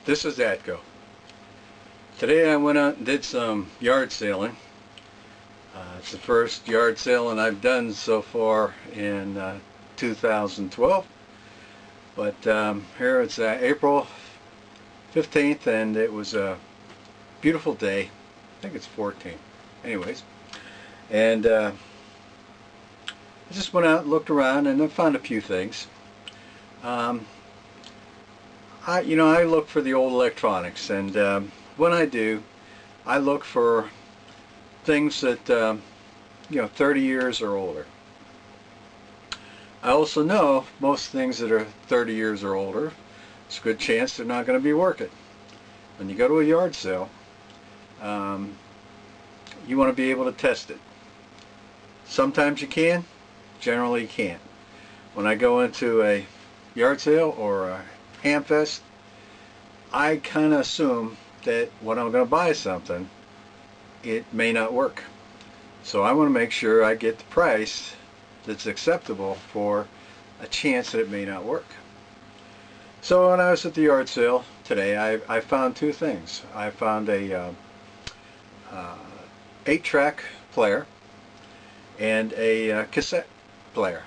This is Atco. Today I went out and did some yard sailing. It's the first yard sailing I've done so far in 2012. But here it's April 15th and it was a beautiful day. I think it's 14th. Anyways. And I just went out and looked around and I found a few things. I look for the old electronics, and when I do, I look for things that 30 years or older. I also know most things that are 30 years or older, it's a good chance they're not going to be working. When you go to a yard sale, you want to be able to test it. Sometimes you can, generally you can't. When I go into a yard sale or a Hamfest, I kind of assume that when I'm going to buy something, it may not work. So I want to make sure I get the price that's acceptable for a chance that it may not work. So when I was at the yard sale today, I found two things. I found a 8-track player and a cassette player.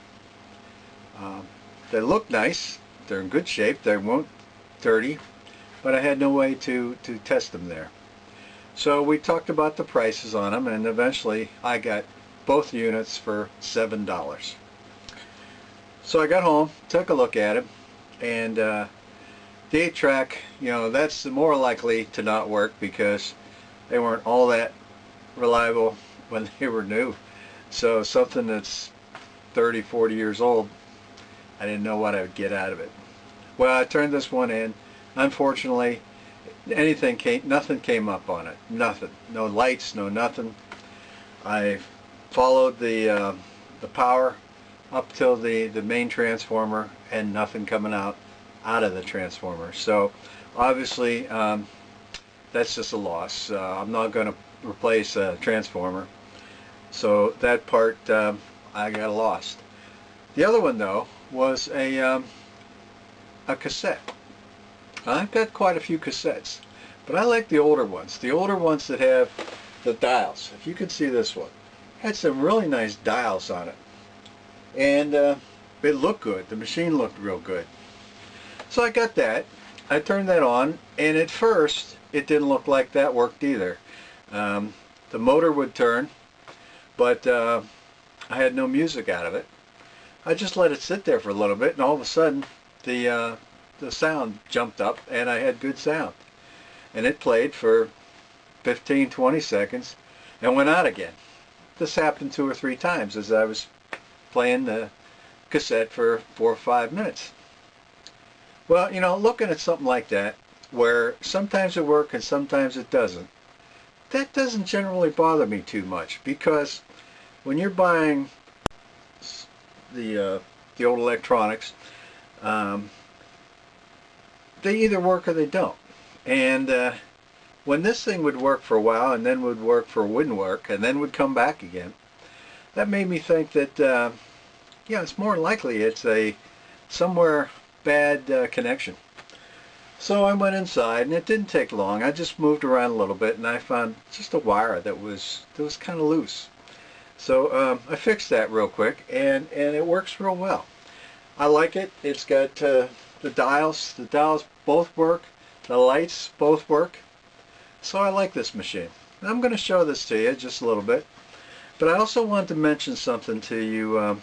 They look nice. They're in good shape. They weren't dirty, but I had no way to test them there. So we talked about the prices on them, and eventually I got both units for $7. So I got home, took a look at them, and the 8-track, that's more likely to not work because they weren't all that reliable when they were new. So something that's 30, 40 years old, I didn't know what I would get out of it. Well, I turned this one in. Unfortunately, nothing came up on it. Nothing. No lights, no nothing. I followed the power up till the main transformer, and nothing coming out of the transformer. So obviously that's just a loss. I'm not going to replace a transformer. So that part I got lost. The other one though was a cassette. I've got quite a few cassettes, but I like the older ones. The older ones that have the dials. If you can see this one, had some really nice dials on it, and it looked good. The machine looked real good. So I got that. I turned that on, and at first it didn't look like that worked either. The motor would turn, but I had no music out of it. I just let it sit there for a little bit, and all of a sudden the sound jumped up, and I had good sound. And it played for 15-20 seconds and went out again. This happened 2 or 3 times as I was playing the cassette for 4 or 5 minutes. Well, looking at something like that, where sometimes it works and sometimes it doesn't, that doesn't generally bother me too much, because when you're buying the old electronics, they either work or they don't. And when this thing would work for a while and then would work for wouldn't work and then would come back again, that made me think that it's more likely it's a somewhere bad connection. So I went inside, and it didn't take long. I just moved around a little bit and I found just a wire that was kind of loose. So I fixed that real quick, and it works real well. I like it. It's got the dials both work, the lights both work. So I like this machine. And I'm going to show this to you just a little bit. But I also want to mention something to you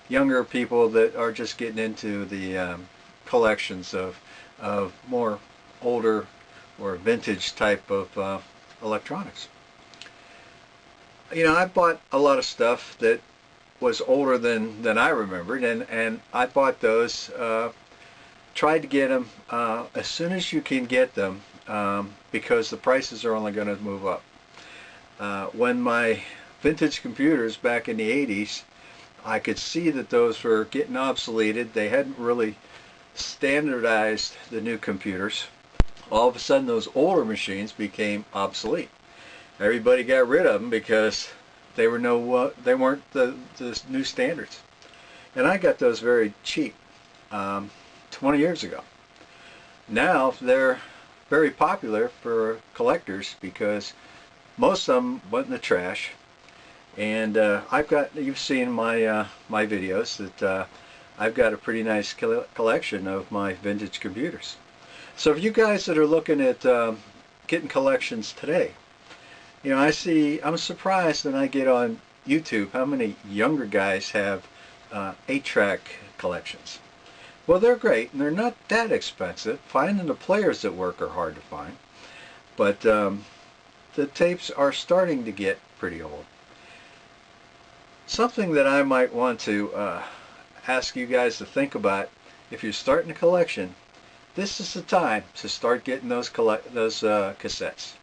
younger people that are just getting into the collections of more older or vintage type of electronics. I bought a lot of stuff that was older than I remembered, and I bought those, tried to get them as soon as you can get them, because the prices are only going to move up. When my vintage computers back in the 80s, I could see that those were getting obsoleted. They hadn't really standardized the new computers. All of a sudden those older machines became obsolete. Everybody got rid of them because they weren't the new standards. And I got those very cheap 20 years ago. Now they're very popular for collectors because most of them went in the trash. And you've seen my my videos that I've got a pretty nice collection of my vintage computers. So if you guys that are looking at getting collections today, you know, I'm surprised when I get on YouTube how many younger guys have 8-track collections. Well, they're great and they're not that expensive. Finding the players that work are hard to find, but the tapes are starting to get pretty old. Something that I might want to ask you guys to think about: if you're starting a collection, this is the time to start getting those cassettes.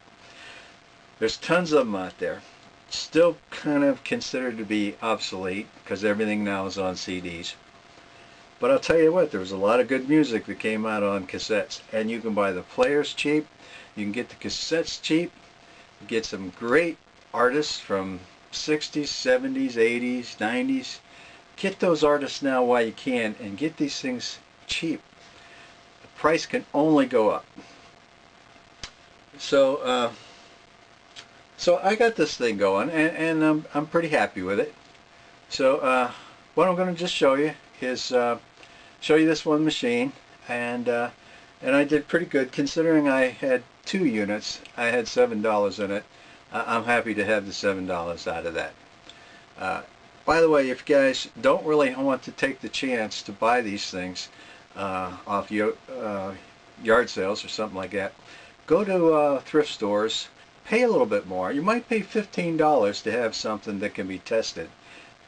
There's tons of them out there. Still kind of considered to be obsolete because everything now is on CDs. But I'll tell you what, there was a lot of good music that came out on cassettes, and you can buy the players cheap, you can get the cassettes cheap, you get some great artists from 60s, 70s, 80s, 90s. Get those artists now while you can, and get these things cheap. The price can only go up. So I got this thing going, and I'm pretty happy with it. So what I'm going to just show you is show you this one machine, and I did pretty good considering I had 2 units. I had $7 in it. I'm happy to have the $7 out of that. By the way, if you guys don't really want to take the chance to buy these things off yard sales or something like that, go to thrift stores, pay a little bit more. You might pay $15 to have something that can be tested,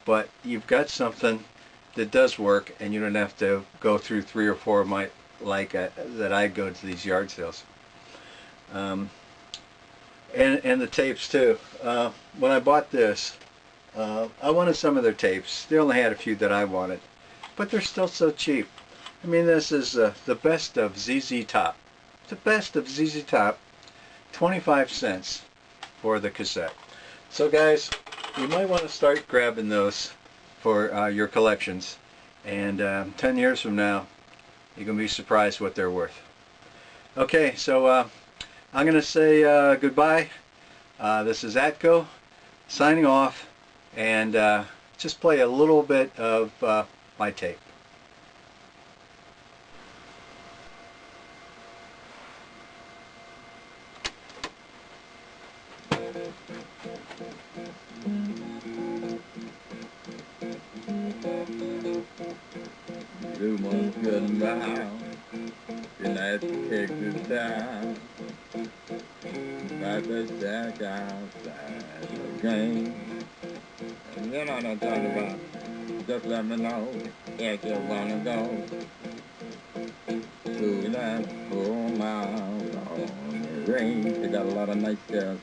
but you've got something that does work, and you don't have to go through 3 or 4 of my that I go to these yard sales. And the tapes too. When I bought this, I wanted some of their tapes. They only had a few that I wanted, but they're still so cheap. I mean, this is the best of ZZ Top. The best of ZZ Top, 25 cents for the cassette. So guys, you might want to start grabbing those for your collections, and 10 years from now you're going to be surprised what they're worth. Okay, so I'm going to say goodbye. This is Atco signing off, and just play a little bit of my tape. Do one good now, and let's kick it down. Got the shack outside the game. And you know what I'm talking about. Just let me know if you wanna go to that 4 mile on the range. They got a lot of nice girls.